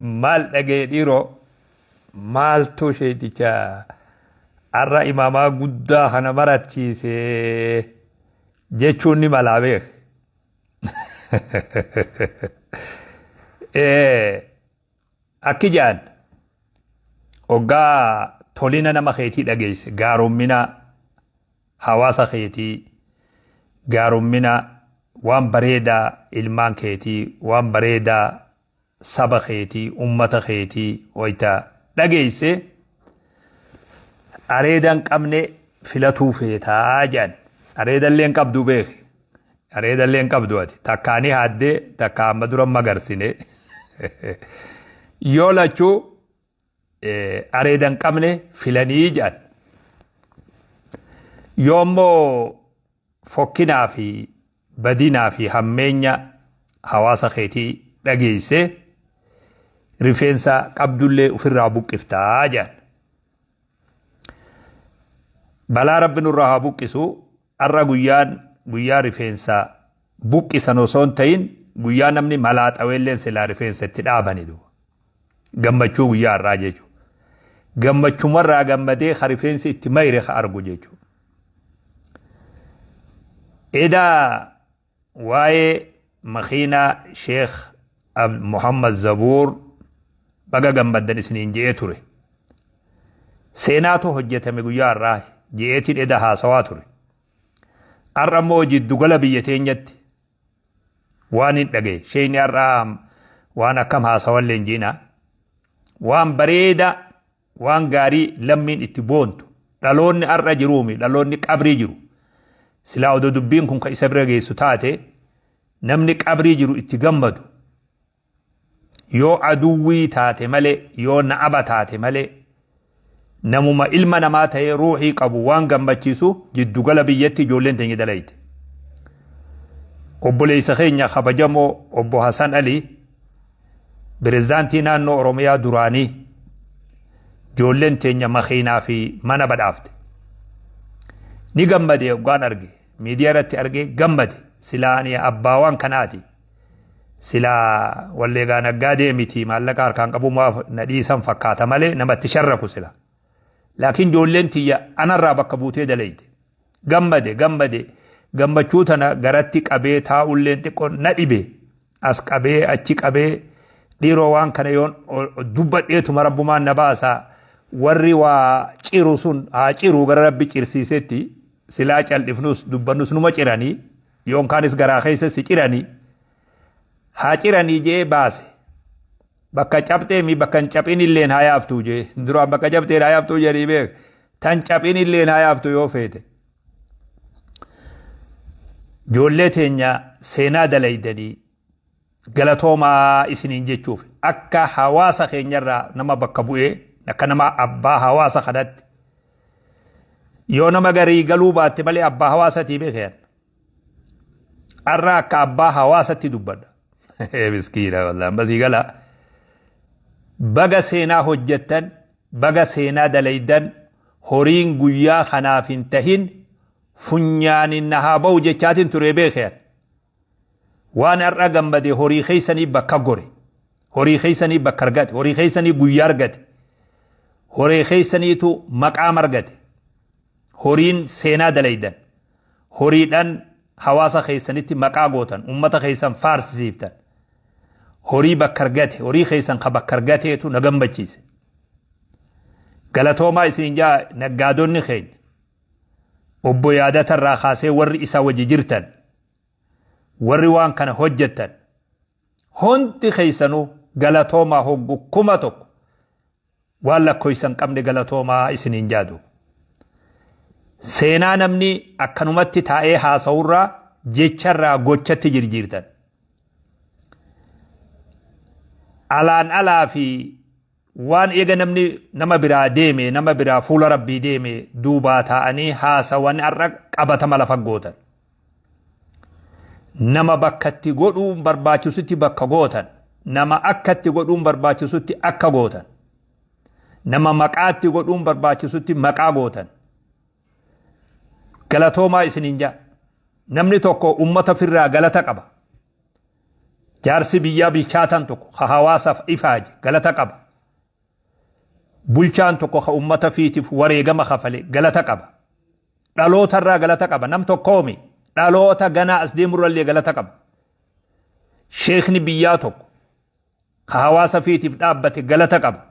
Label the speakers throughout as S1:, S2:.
S1: maal dhagee dhiiroo maaltu sheeticha arra imaamaa guddaa kana marachiise jechuun ni malaa beek. Akki jaan oggaa tolina nama keetii dhageesse gaarummina hawaasa keetii gaarummina waan bareedaa ilmaan keetii waan bareedaa saba keetii ummata keetii wayta dhageesse areedan qabne filatuu feetaa jaan areedalleen qabdu beek areedalleen qabdu ati takkaanii haaddee takka amma dura magarsine yoo lachuu areedan qabne filanii jaan yoo immoo fokkinaa fi badinaa fi hammeenya hawaasa keetii dhageesse rifeensa qabdullee ofirraa buqqiftaa jaan balaa rabbi nurraa haa buqqisu arra guyyaa rifeensa buqqisan osoo hin ta'in guyyaa namni malaaxaweelleen silaa rifeensa itti dhaabaniidhu gammachuu guyyaa irraa jechuudha. Gammachumarraa gammadee ka rifeensi itti mayre ka argu jechuudha. Edaa waa'ee makiinaa Sheekh Muhammad Zabuur baga gammaddan isiniin je'ee ture. Seenaatu hojjetame guyyaa irraa je'eetiin eda haasawaa ture. Har'a immoo jiddugala biyya teenyatti waan hin dhagaye sheeyni har'aa waan akkam haasawallee hin jiina waan bareeda waan gaarii lammiin itti boontu dhaloonni har'a jiruumi dhaloonni qabrii jiru silaa odoo dubbiin kun ka isa bira geessu taate namni qabrii jiru itti gammadu yoo aduwwii taate malee yoo na'aba taate malee namuma ilma namaa ta'ee ruuxii qabu waan gammachiisu jiddugala biyyatti ijoolleen teenya dalayte. Obboleessa keenya kabajamoo obbo Hasan Ali pirezidaantii naannoo Oromiyaa duraanii ijoolleen teenya makiinaa fi mana badhaafte. Ni gammade waan arge miidiyaa irratti arge gammade silaa ani abbaawwan kanaati. Silaa walleegaa naggaa deemiti maallaqa harkaan qabumaaf na dhiisan fakkaata malee namatti sharraku sila. Laakiin ijoolleen tiyya anarraa bakka buutee dalayte. Gammade gammachuu tana garatti qabee taa'ulleen xiqqoon na dhibe as qabee achi qabee dhiiroo waan kana yoon dubbadheetuma rabbumaan na baasaa warri waa ciru sun haa ciru gara rabbi cirsiisetti silaa caldhifnus dubbannus numa ciranii yoon kaanis garaa keessa si ciranii haa ciranii jee baase. Bakka cabxee mi bakka hin caphin illeen haa yaaftuu jee duraan bakka cabxeen haa yaaftuu jedhii beek tan caphin illeen haa yaaftu yoo feete. Ijoollee teenya seenaa dalaydanii galatoomaa isiniin jechuuf akka hawaasa keenyarraa nama bakka bu'ee akka nama abbaa hawaasa kanatti yoo nama garii galuu baatte malee abbaa hawaasatii beekayan arraa akka abbaa hawaasatti dubbadha. Miskiina wallaan basii galaa. Baga seenaa hojjettan baga seenaa dalaydan horiin guyyaa kanaaf hin tahin funyaanin na haa ba'u jechaatiin ture beekayan waan har'a gammade horii keeysanii bakka gore horii keeysanii bakka argate horii keeysanii guyyaa argate horii keeysaniitu maqaa margate horiin seenaa dalaydan horiidhaan hawaasa keeysanitti maqaa gootan ummata keeysan faarsisiiftan horii bakka argate horii keeysan ka bakka argateetu na gammachiise. Galatoomaa isin jaa naggaadonni keenya obbo yaadatarraa kaasee warri isa wajji jirtan warri waan kana hojjettan hundi keeysanuu galatoomaa hoggu kuma tokko waan lakkoysan qabne galatoomaa isiniin jaadu. Seenaa namni akkanumatti taa'ee haasa'urraa jecharraa gochatti jirjiirtan. Alaan alaa fi waan eega namni nama biraa deeme nama biraa fuula rabbii deeme duubaa taa'anii haasawan har'a qabatama lafa gootan. Nama bakkatti godhuun barbaachisutti bakka gootan. Nama akkatti godhuun barbaachisutti akka gootan. Nama maqaatti godhuun barbaachisutti maqaa gootan. Galatoomaa isiniin jaa. Namni tokko ummata firraa galata qaba. jaarsi biyyaa bilchaatan tokko hawaasaaf ifaaje galata qaba. Bulchaan tokko ummata fiitiif wareegama kafale galata qaba. Dhaloota irraa galata qaba. Nam tokkoomi dhaloota ganaa as deemurrallee galata qaba. Sheekni biyyaa tokko hawaasa fiitiif dhaabbate galata qaba.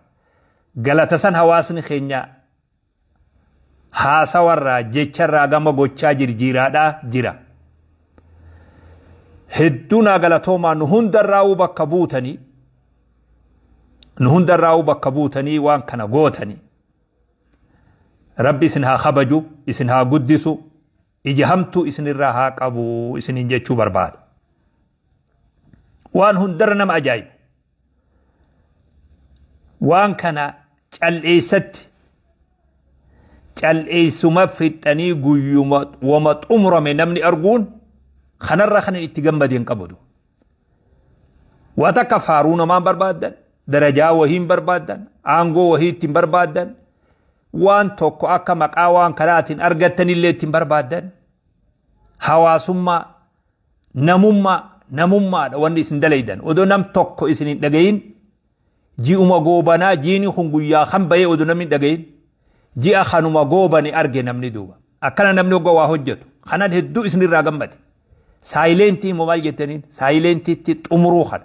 S1: Galata san hawaasni keenya haasawarraa jecharraa gama gochaa jirjiiraadhaa jira. Hedduunaa galatoomaa nu hundarraa'uu bakka buutanii waan kana gootanii. Rabbi isin haa kabaju, isin haa guddisu, ija hamtuu isinirraa haa qabu isiniin jechuu barbaada. Waan hundarra nama ajaa'ibu. Waan kana cal'eessuma fixanii guyyuma wama xumurame namni arguun kanarra kanin itti gammadeen qabdu. Waan akka faaruu namaan barbaadan, darajaa wahiin barbaadan, aangoo wahii ittiin barbaadan, waan tokko akka maqaa waan kanaatiin argattanillee ittiin barbaadan, hawaasummaa, namummaadha wanni isin dalaydan. Odoo nam tokko isin hin dhagayin, ji'uma goobanaa jiini kun guyyaa kan bahee odoo namni hin dhagayin, ji'a kanuma goobani arge namni duuba. Akkana namni oggaa waa hojjetu. Kanan hedduu isinirraa gammade. Saayilentii immoo maal jettaniin? Saayilentiitti xumuruu kana.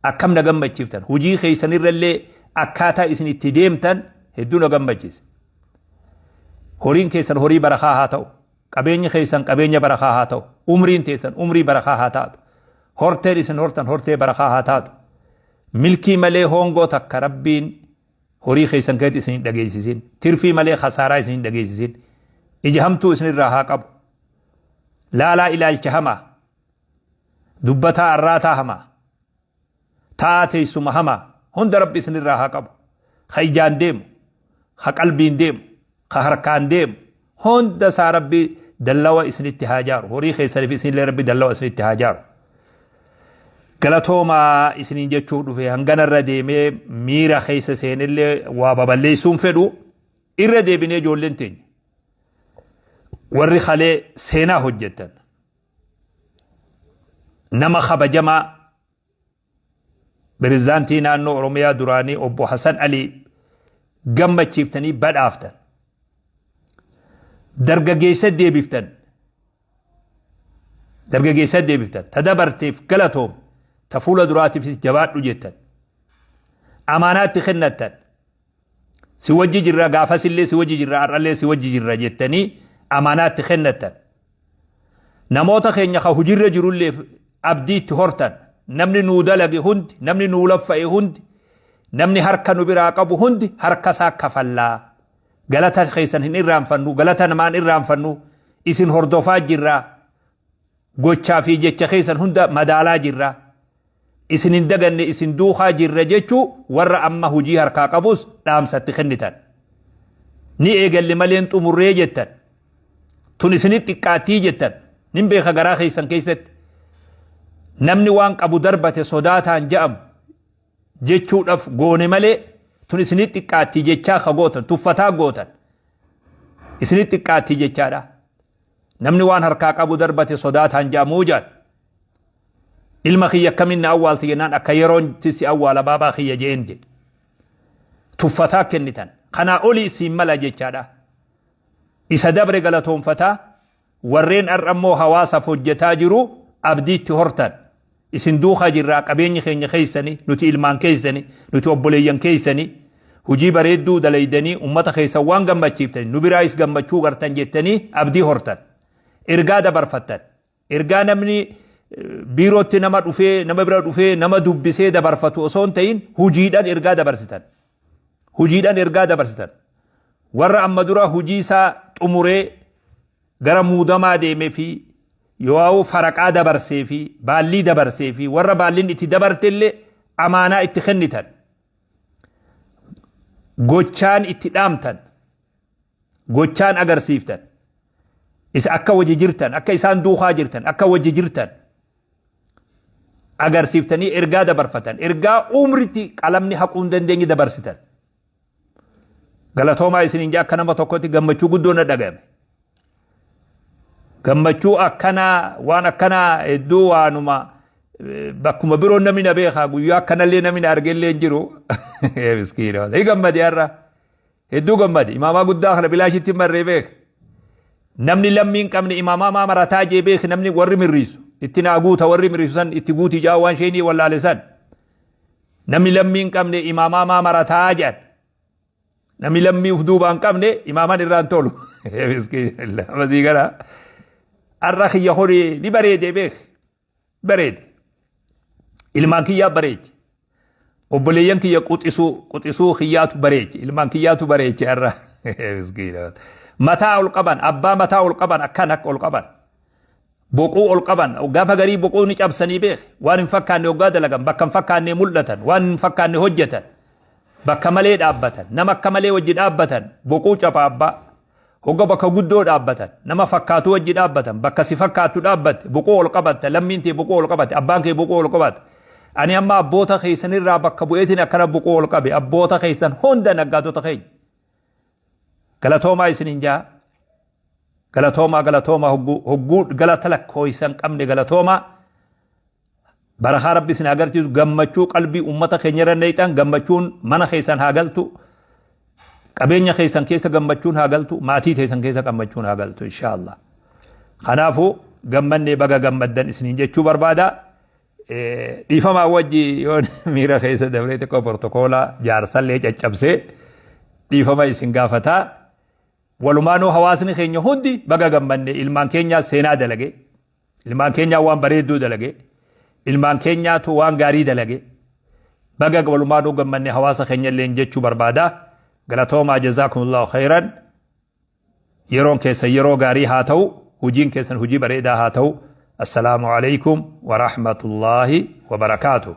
S1: Akkam na gammachiiftan. Hujii keessanirrallee akkaataa isin itti deemtan hedduu na gammachiise. Horiin keessan horii barakaa haa ta'u. Qabeenyi keessan qabeenya barakaa haa ta'u. Umriin teessan umrii barakaa haa taatu. Horteen isin hortan hortee barakaa haa taatu. Milkii malee hongoo takka rabbiin horii keessan keessatti isin hin dhageessisin. Tirfii malee khasaaraa isin hin dhageessisin. Ija hamtuu isinirraa haa qabu. Laalaa ilaalcha hamaa. Dubbataa arraataa hamaa. Taa'aa teessuma hamaa. Hunda rabbi isinirraa haa qabu. Ha ijaan deemu. Ha qalbiin deemu. Ha harkaan deemu. Hunda isaa rabbi dallawa isinitti haa jaaru. Horii keessaniif isinillee rabbi dallawa isinitti haa jaaru. Galatoomaa isiniin jechuu dhufe hanganarra deemee miira keessa seenillee waa baballeessuun fedhu irra deebinee ijoolleen teenya. Warri kalee seenaa hojjetan. Nama kabajamaa Pirezidaantii naannoo Oromiyaa duraanii obbo Hassan Alii gammachiiftanii badhaaftan. Dargaggeessa deebiftan. Tadabarteef galatoom. Ta fuula duraatiif jabaadhu jettan. Amaanaatti kennattan. Si wajji jirra gaafasillee si wajji jirra har'allee si wajji jirra jettanii amaanaatti kennattan. Namoota keenya ka hujirra jirullee abdiitti hortan. Namni nuu dalage hundi, namni nuu laffa'e hundi, namni harka nu biraa qabu hundi harka isaa kafallaa. Galata keessan hin irraanfannu, galata namaan irraanfannu, isin hordofaa jirra. Gochaa fi jecha keessan hunda madaalaa jirra. Isin hin daganne isin duukaa jirra jechuu warra amma hujii harkaa qabus dhaamsatti kennitan. Ni eegalle maleen xumurree jettan. Tun isinit xiqqaattii jettan. Nin beeka garaa keessan keessatti. Namni waan qabu darbate sodaataan ja'amu jechuudhaaf goone malee tun isinit xiqqaattii jechaa ka gootan tuffataa gootan. Isinit xiqqaattii jechaadha. Namni waan harkaa qabu darbate sodaataan ja'amuu jaan. Ilma kiyya akkaminna awwaalti jennaan akka yeroon tisi awwaala baabaa kiyya jeende. Tuffataa kennitan. Kanaa olii isiin mala jechaadha. Isa dabre galatoonfataa warreen har'ammoo hawaasaaf hojjetaa jiru abdiitti hortan. Isin duukaa jirraa qabeenyi keenya keessanii, nuti ilmaan keessanii, nuti obboleeyyan keessanii, hujii bareedduu dalaydanii ummata keessan waan gammachiiftanii, nu biraayis gammachuu gartan jettanii abdii hortan. Ergaa dabarfattan. Ergaa namni biirootti nama dhufee, nama bira dhufee, nama dubbisee dabarfatu osoo hin ta'in hujiidhaan ergaa dabarsitan. Hujiidhaan ergaa dabarsitan. Warra amma dura hujii isaa xumuree gara muudamaa deemee fi yoo faraqaa dabarsee fi baallii dabarsee fi warra baalliin itti dabartellee amaanaa itti kennitan. Gochaan itti dhaamtan. Gochaan agarsiiftan. Isa akka wajji jirtan, akka isaan duukaa jirtan, akka wajji jirtan. Agarsiiftanii ergaa dabarfatan. Ergaa umritti qalamni haquu hin dandeenye dabarsitan. Galatoomaa isiniin jaa akka nama tokkotti gammachuu guddoo na dhagame. Gammachuu akkanaa waan akkanaa hedduu waanuma bakkuma biroo namni na beekaa guyyaa akkanallee namni na argellee hin jiru miskiina ni gammade har'a hedduu gammade imaamaa guddaa kana bilaashitti marree beek namni lammii hin qabne imaamaa maa marataa jee beek namni warri mirriisu itti naa guuta warri mirriisu san itti guuti jaa waan sheenii wallaale san namni lammii hin qabne imaamaa maa marataa jedhan namni lammii uf duuba hin qabne imaamaan irraan tolu miskiina masii gara har'a kiyya horii ni bareede beek bareede ilmaan kiyyaa bareeche obboleeyyan kiyya quxisuu kiyyaatu bareeche ilmaan kiyyaatu bareeche har'a miskiina mataa ol qaban abbaa mataa ol qaban akkan akka ol qaban boquu ol qaban gaafa garii boquu ni cabsanii beek waan hin fakkaanne hoggaa dalagan bakka hin fakkaanne mul'atan waan hin fakkaanne hojjetan bakka malee dhaabbatan nama akka malee wajji dhaabbatan boquu capa abbaa hogga bakka guddoo dhaabbatan nama fakkaatu wajji dhaabbatan bakka si fakkaatu dhaabbatte boquu ol qabatte lammiin tee boquu ol qabatte abbaan kee boquu ol qabatte ani amma abboota keessanirraa bakka bu'eetiin akkana boquu ol qabe abboota keessan hunda naggaatota keenya galatoomaa isin hin jaa galatoomaa hogguu galata lakkooysan qabne galatoomaa barakaa rabbi isin agarsiisu gammachuu qalbii ummata keenya irra neeyxan gammachuun mana keessan haa galtu qabeenya keessan keessa gammachuun haa galtu maatii keessan keessa gammachuun haa galtu inshaallah kanaafuu gammannee baga gammaddan isiniin jechuu barbaada dhiifamaa wajji yoon miira keessa dabree xiqqoo portokoolaa jaarsallee caccabsee dhiifama isin gaafataa walumaanoo hawaasni keenya hundi baga gammanne ilmaan keenyaa seenaa dalage ilmaan keenyaa waan bareedduu dalage ilmaan keenyaatu waan gaarii dalage baga walumaanoo gammanne hawaasa keenya illee jechuu barbaada galatoomaa jazaakumullahu khayran yeroon keessan yeroo gaarii haa ta'u hujiin keessan hujii bareedaa haa ta'u assalaamu alaykum wa rahmatullahi wa barakaatuh